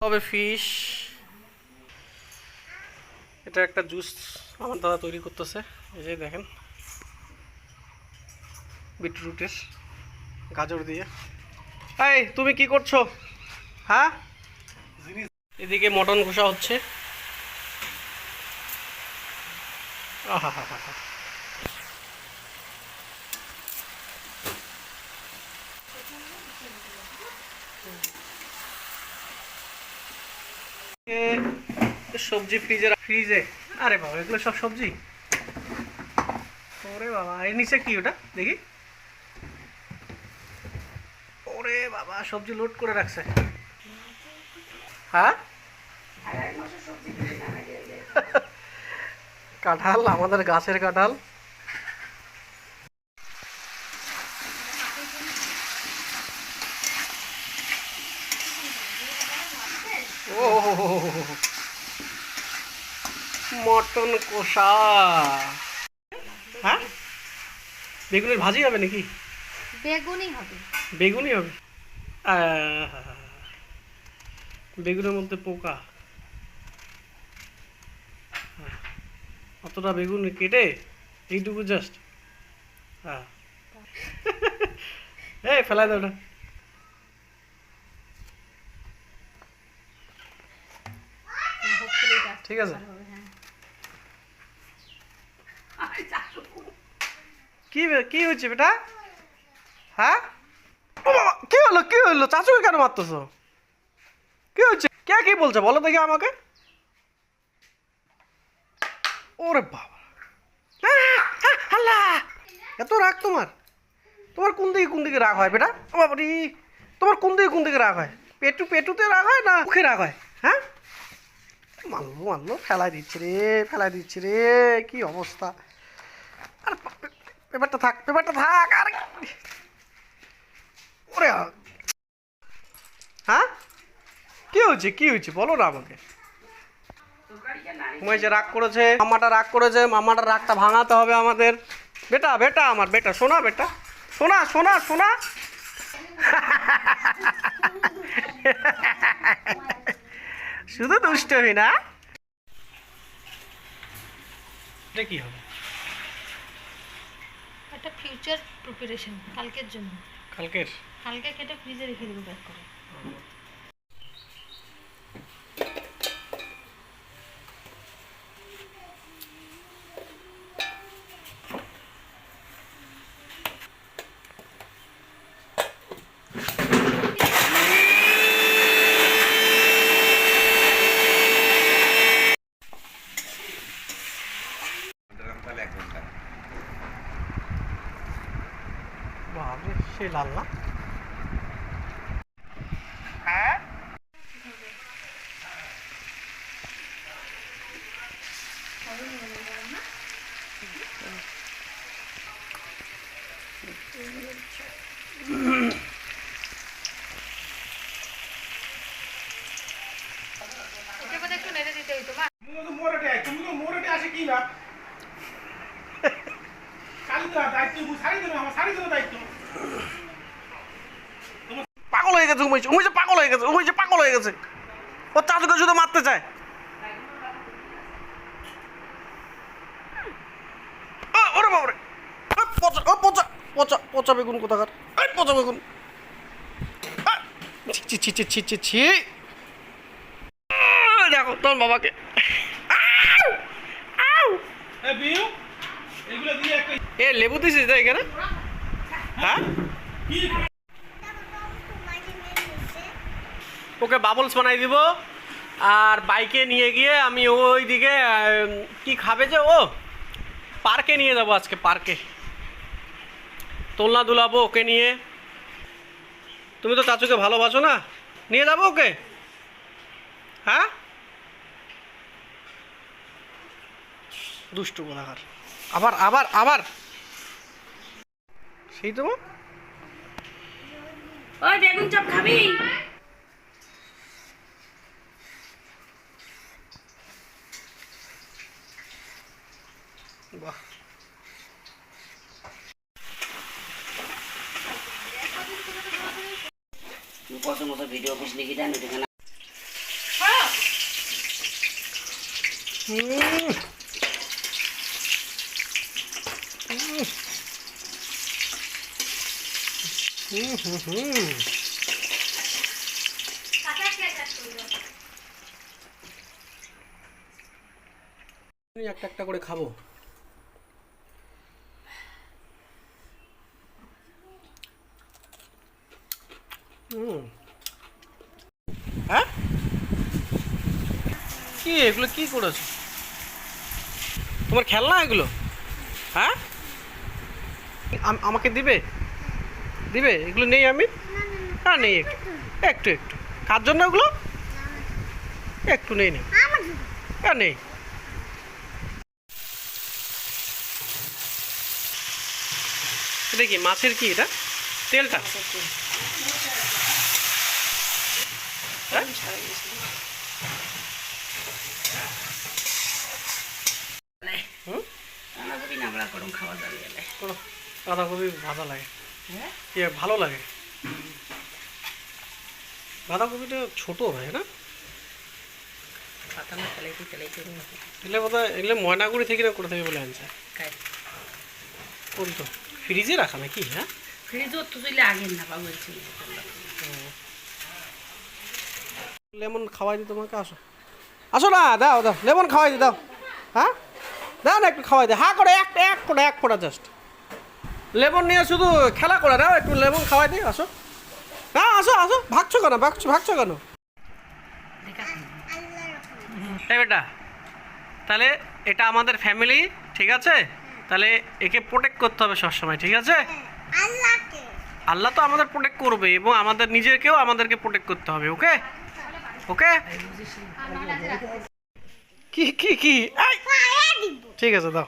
হবে ফিশ। এটা একটা জুস আমার দাদা তৈরি করতেছে, এই যে দেখেন বিটরুটের গাজর দিয়ে। এই তুমি কি করছো? হ্যাঁ, এদিকে মটন কষা হচ্ছে। আহা হা হা। সবজি ফ্রিজে। আরে বাবা, এগুলো সব সবজি। ওরে বাবা, এর নিচে কি ওটা দেখি। ওরে বাবা, সবজি লোড করে রাখছে। হ্যাঁ, কাঁঠাল, আমাদের গাছের কাঁঠাল। ও মটন কষা। হ্যাঁ, বেগুনের ভাজি হবে নাকি? বেগুনি হবে। বেগুনি হবে। বেগুনের মধ্যে পোকা। অতটা বেগুন কেটে এইটুকু জাস্ট। হ্যাঁ, এই ফেলাই দাও ওটা। ঠিক আছে। কি কি হচ্ছে বেটা? হ্যাঁ, ও বাবা, কি হলো কি হলো? চাচুকে কেন মারতেছো? কি হচ্ছে? কে কি বলছে বলো দেখি আমাকে। ওরে বাবা, আল্লাহ, এত রাগ তোমার? তোমার কোন দিকে রাগ হয় বেটা? ও বাবা রে, তোমার কোন দিকে রাগ হয়? পেটুতে রাগ হয় না মুখে রাগ হয়? হ্যাঁ, মারলো ফেলাই দিচ্ছে রে, কি অবস্থা। আর পেপারটা থাক আর। ওরে, হ্যাঁ, কি হয়েছে বলো না আমাকে। ঘুমাইছে, রাগ করেছে, মামাটা রাগটা ভাঙাতে হবে আমাদের। বেটা আমার বেটা, শোনা বেটা, শোনা। শুধু দুষ্ট হই না। এটা কি হবে? একটা ফিউচার প্রিপারেশন কালকের জন্য। কালকে কেটে ফ্রিজে রেখে দেবো ব্যাক করে। বাবরে, সেই লাল না? ওকে বোধহয় একটু নেড়ে দিতে হইতো মা। তুমি তো মোড়ে আসে কি না? খালি তো দায়িত্ব শাড়ি দেবে, আমার শাড়ি দেবে দায়িত্ব। পাগল হয়ে গেছে, পাগল হয়ে গেছে। ও চাচুকে শুধু মারতে চায়। ওরে বাবরে, পচা বেগুন কোথাকার, পচা বেগুন। ছি। দেখো তোর বাবাকে। এ লেবু দিছিস তাই এখানে? হ্যাঁ, ওকে বাবলস বানাই দিব। আর বাইকে নিয়ে গিয়ে আমি ওই দিকে কি খাবে যে ও, পার্কে নিয়ে যাবো আজকে। পার্কে দোলনা দুলাবো ওকে নিয়ে। তুমি তো চাচুকে ভালোবাসো না, নিয়ে যাবো ওকে। হ্যাঁ, দুষ্টু কোথাকার। আবার সেই তো। ওই বেগুন চপ খাবি? বাহ, তুই কত মতো ভিডিও করিস নাকি জানি হুম। হুম হুম হুম। একটা একটা করে খাবো। হুম। হ্যাঁ, কি এগুলো কি করেছো? তোমার খেলনা এগুলো? হ্যাঁ, আমাকে দিবে? দিবে? এগুলো নেই আমি? হ্যাঁ নেই, একটু একটু একটু। কার জন্য ওগুলো? একটু নেই নেই। হ্যাঁ নেই। এটা কি মাছের কি এটা? তেলটা? হ্যাঁ? হুম? কোনো বাঁধাকপি ভাজা লাগে, ইয়ে ভালো লাগে। বাঁধাকপিটা ছোট হয় না? এগুলো বোধ হয় এগুলো ময়নাগুড়ি থেকে না কোথা থেকে বলে আনছে? কোন তো ফ্রিজে রাখা নাকি? হ্যাঁ, লেমন খাওয়াই দিই তোমাকে। আসো আসো না, দাও দাও লেমন খাওয়াই দিই, দাও। হ্যাঁ দাও না, একটু খাওয়াই দিই। হ্যাঁ করে এক ফোঁটা জাস্ট লেমন নিয়ে শুধু খেলা করে দাও, একটু লেমন খাওয়াই দিই। আসো, হ্যাঁ আসো আসো। ভাগছো কেন? ভাগছো কেন? এই বেটা, তাহলে এটা আমাদের ফ্যামিলি, ঠিক আছে? তাহলে একে প্রোটেক্ট করতে হবে সবসময়, ঠিক আছে? আল্লাহ তো আমাদের প্রোটেক্ট করবে এবং আমাদের নিজেকেও আমাদেরকে প্রোটেক্ট করতে হবে। ওকে ওকে। কি কি কি? এই! ঠিক আছে, দাও।